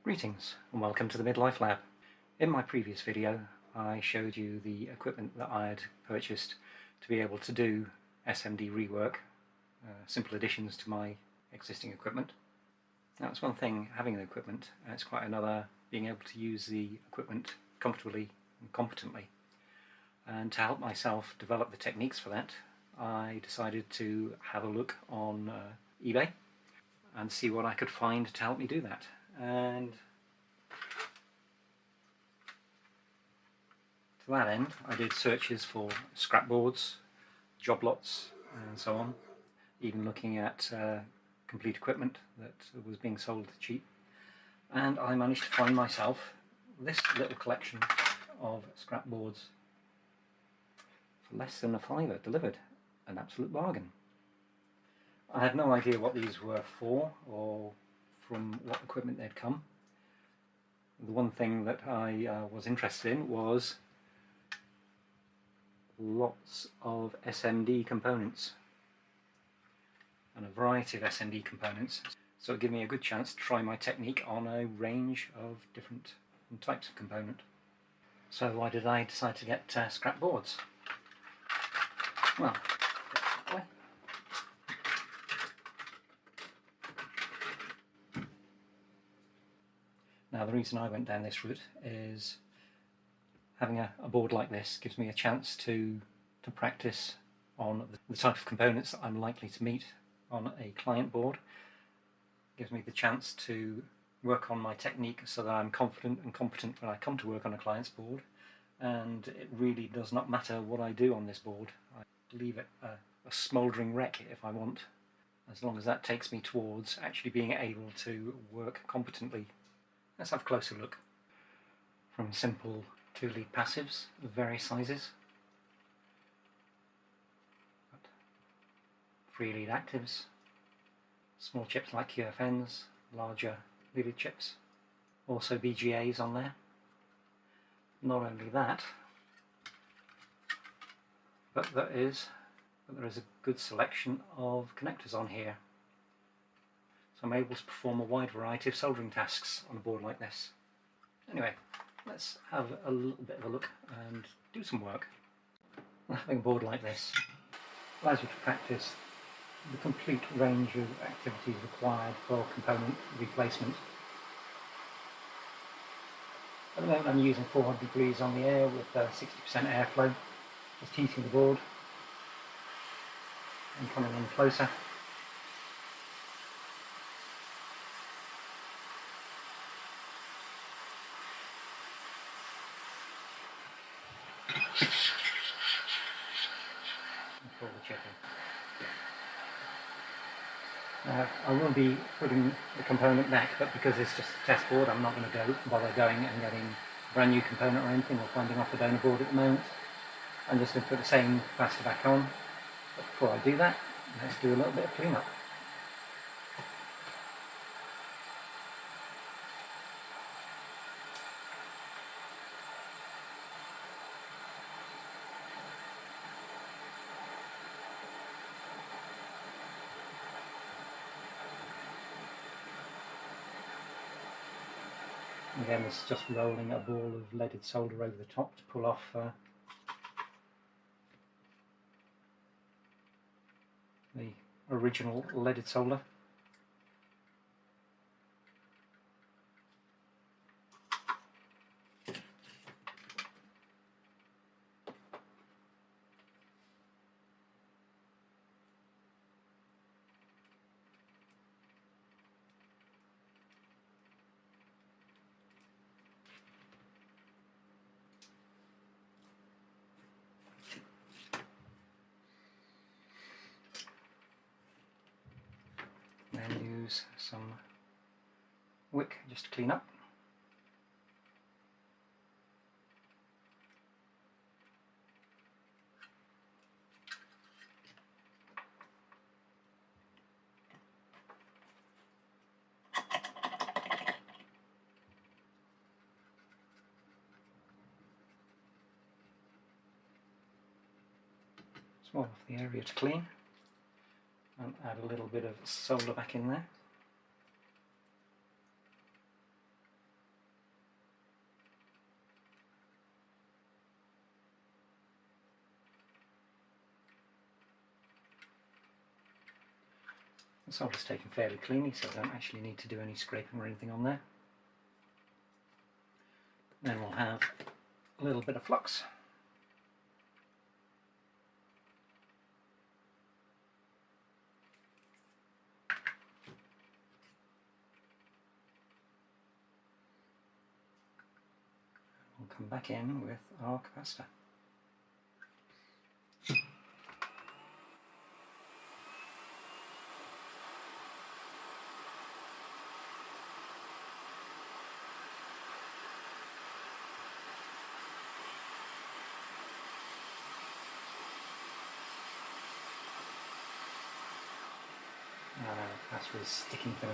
Greetings and welcome to the Midlife Lab. In my previous video I showed you the equipment that I had purchased to be able to do SMD rework, simple additions to my existing equipment. Now it's one thing having the equipment, it's quite another being able to use the equipment comfortably and competently. And to help myself develop the techniques for that, I decided to have a look on eBay and see what I could find to help me do that. And to that end I did searches for scrap boards, job lots and so on, even looking at complete equipment that was being sold cheap, and I managed to find myself this little collection of scrap boards for less than a fiver delivered. An absolute bargain. I had no idea what these were for or from what equipment they'd come. The one thing that I was interested in was lots of SMD components and a variety of SMD components, so it gave me a good chance to try my technique on a range of different types of component. So why did I decide to get scrap boards? Well, now the reason I went down this route is having a board like this gives me a chance to practice on the type of components that I'm likely to meet on a client board. Gives me the chance to work on my technique so that I'm confident and competent when I come to work on a client's board, and it really does not matter what I do on this board. I leave it a smouldering wreck if I want, as long as that takes me towards actually being able to work competently. Let's have a closer look. From simple 2-lead passives of various sizes, 3-lead actives, small chips like QFNs, larger leaded chips, also BGAs on there. Not only that, but there is a good selection of connectors on here. So I'm able to perform a wide variety of soldering tasks on a board like this. Anyway, let's have a little bit of a look and do some work. Having a board like this allows you to practice the complete range of activities required for component replacement. At the moment I'm using 400 degrees on the air with 60% airflow, just heating the board and coming in closer. Pull the chip in. I will be putting the component back, but because it's just a test board, I'm not going to bother going and getting a brand new component or anything, or finding off a donor board at the moment. I'm just going to put the same capacitor back on. But before I do that, let's do a little bit of cleanup. Again, this is just rolling a ball of leaded solder over the top to pull off the original leaded solder. Then use some wick just to clean up. Swab off the area to clean. And add a little bit of solder back in there. The solder's taken fairly cleanly, so I don't actually need to do any scraping or anything on there. Then we'll have a little bit of flux. We'll come back in with our capacitor. The capacitor is sticking to me.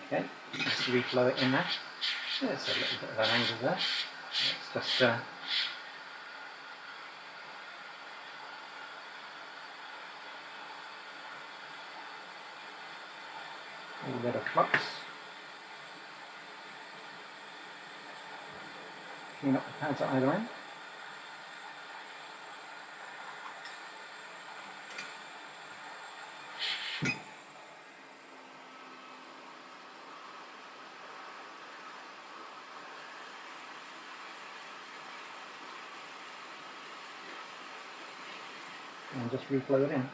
Okay, just reflow it in there. There's a little bit of an angle there. Let's just a little bit of flux. Clean up the pads at either end. And just reflow it in.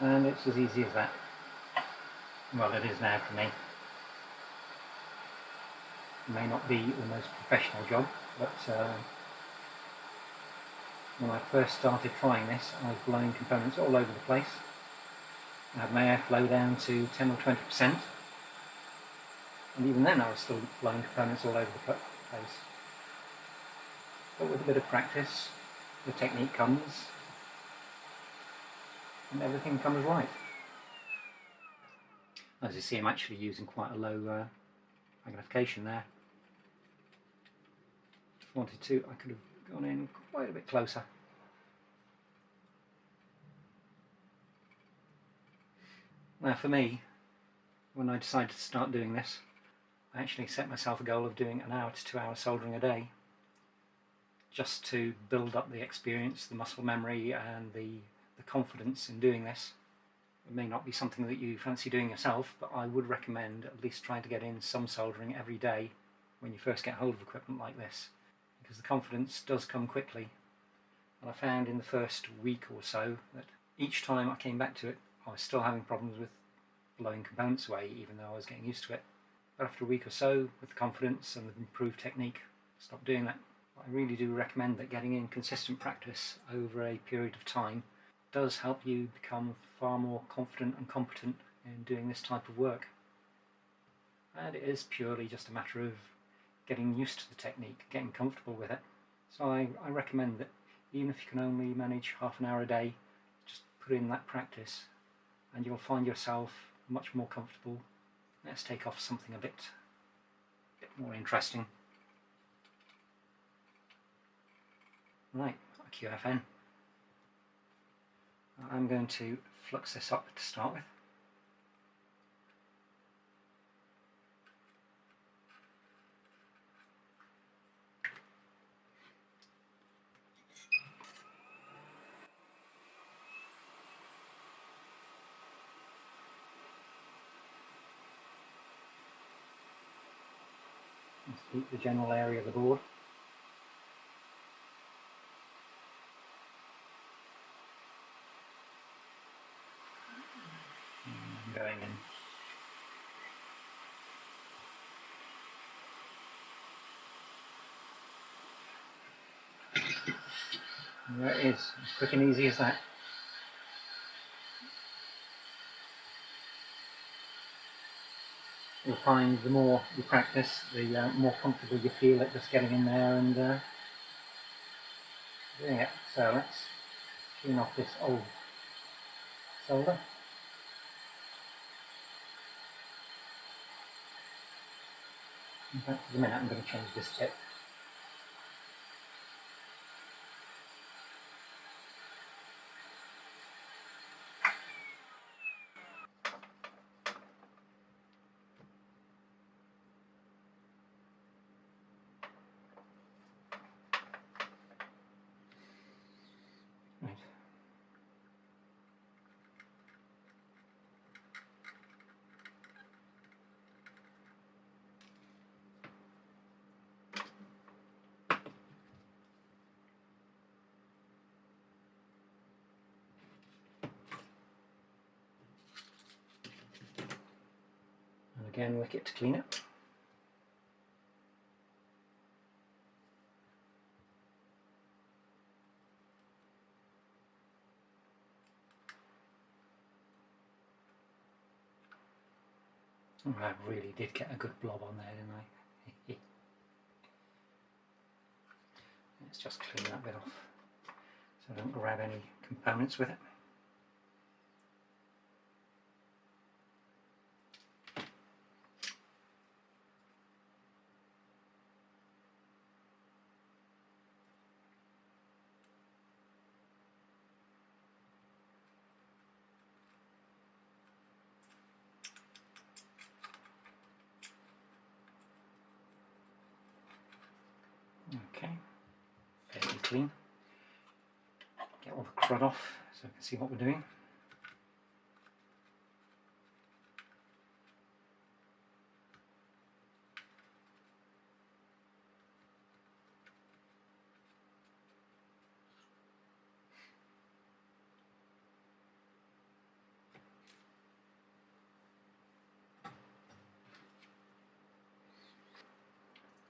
And it's as easy as that. Well, it is now for me. It may not be the most professional job, but when I first started trying this, I was blowing components all over the place. I had my airflow down to 10 or 20%, and even then I was still blowing components all over the place. But with a bit of practice, the technique comes, and everything comes right. As you see, I'm actually using quite a low magnification there. If I wanted to, I could have gone in quite a bit closer. Now for me, when I decided to start doing this, I actually set myself a goal of doing 1 hour to 2 hours soldering a day, just to build up the experience, the muscle memory and the confidence in doing this. It may not be something that you fancy doing yourself, but I would recommend at least trying to get in some soldering every day when you first get hold of equipment like this, because the confidence does come quickly. And I found in the first week or so that each time I came back to it, I was still having problems with blowing components away, even though I was getting used to it. But after a week or so, with the confidence and the improved technique, I stopped doing that. I really do recommend that getting in consistent practice over a period of time does help you become far more confident and competent in doing this type of work. And it is purely just a matter of getting used to the technique, getting comfortable with it. So I recommend that even if you can only manage half an hour a day, just put in that practice and you'll find yourself much more comfortable. Let's take off something a bit more interesting. Right, QFN. I'm going to flux this up to start with. Let's keep the general area of the board. Going in. And there it is, as quick and easy as that. You'll find the more you practice, the more comfortable you feel at just getting in there and doing it. So let's clean off this old solder. In fact, for the minute I'm going to change this tip. again wick it to clean it. Oh, I really did get a good blob on there, didn't I? Let's just clean that bit off so I don't grab any components with it. Okay, fairly clean. Get all the crud off so I can see what we're doing.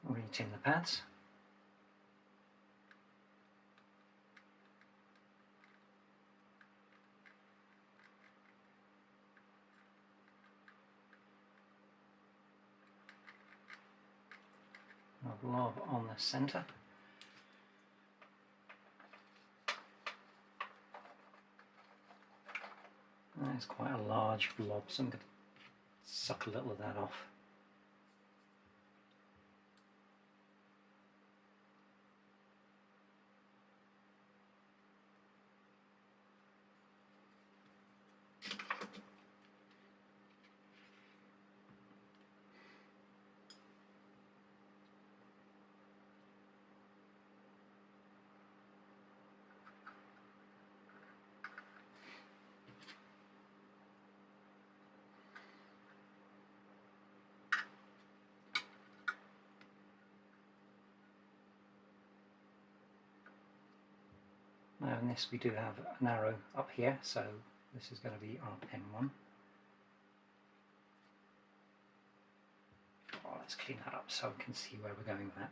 Re-tin the pads. A blob on the centre. That's quite a large blob, so I'm going to suck a little of that off. Now in this we do have an arrow up here, so this is going to be our pen one. Oh, let's clean that up so we can see where we're going with that.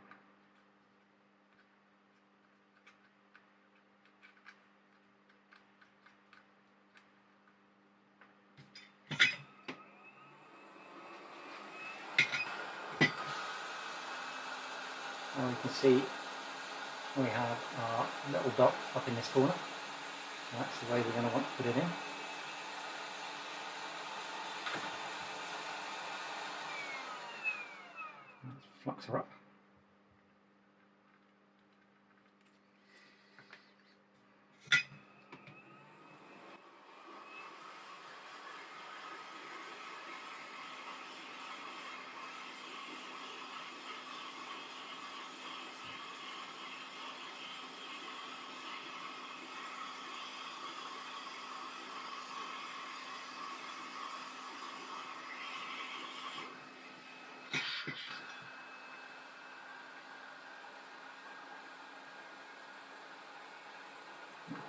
Now we can see we have our little dot up in this corner. So that's the way we're going to want to put it in. Let's flux her up.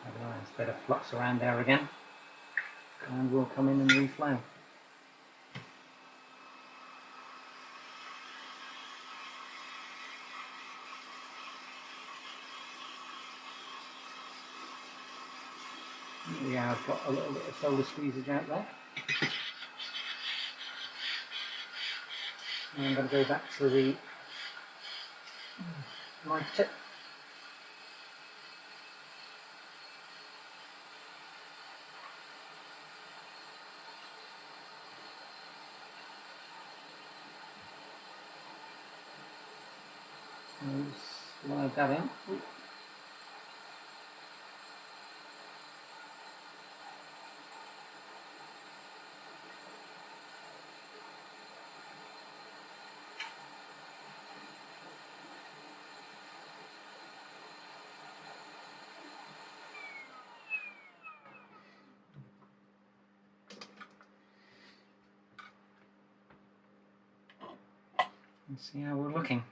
Have a nice bit of flux around there again, and we'll come in and reflow. Yeah, I've got a little bit of solar squeezage out there. And I'm going to go back to the knife tip. And slide that in. Ooh. And see how we're looking.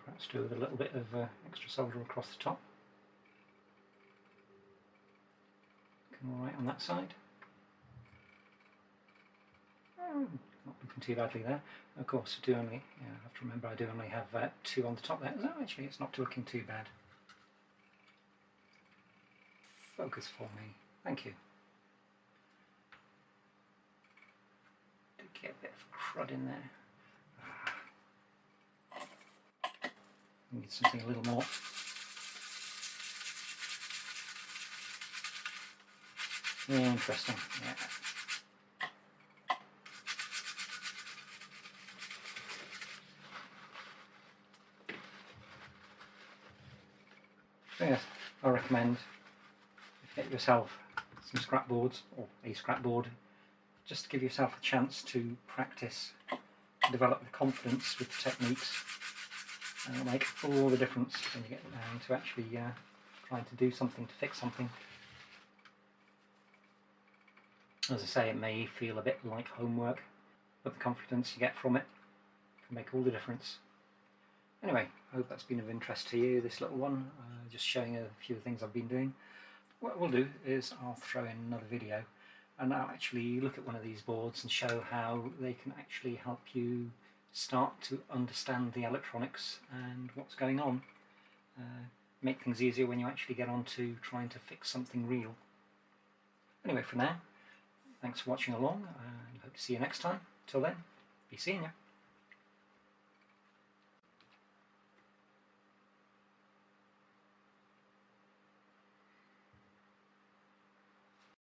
Perhaps do with a little bit of extra solder across the top. Looking all right on that side. Not looking too badly there. Of course, I have to remember I do only have 2 on the top there. So actually, it's not looking too bad. Focus for me. Thank you. Did get a bit of crud in there. Need something a little more. Yeah, interesting. Yeah. So yes, I recommend if you get yourself some scrap boards or a scrap board, just to give yourself a chance to practice, develop the confidence with the techniques. And it'll make all the difference when you get down to actually trying to do something, to fix something. As I say, it may feel a bit like homework, but the confidence you get from it can make all the difference. Anyway, I hope that's been of interest to you, this little one, just showing a few of the things I've been doing. What we'll do is I'll throw in another video and I'll actually look at one of these boards and show how they can actually help you start to understand the electronics and what's going on. Make things easier when you actually get on to trying to fix something real. Anyway, for now, thanks for watching along and hope to see you next time. Till then, be seeing you.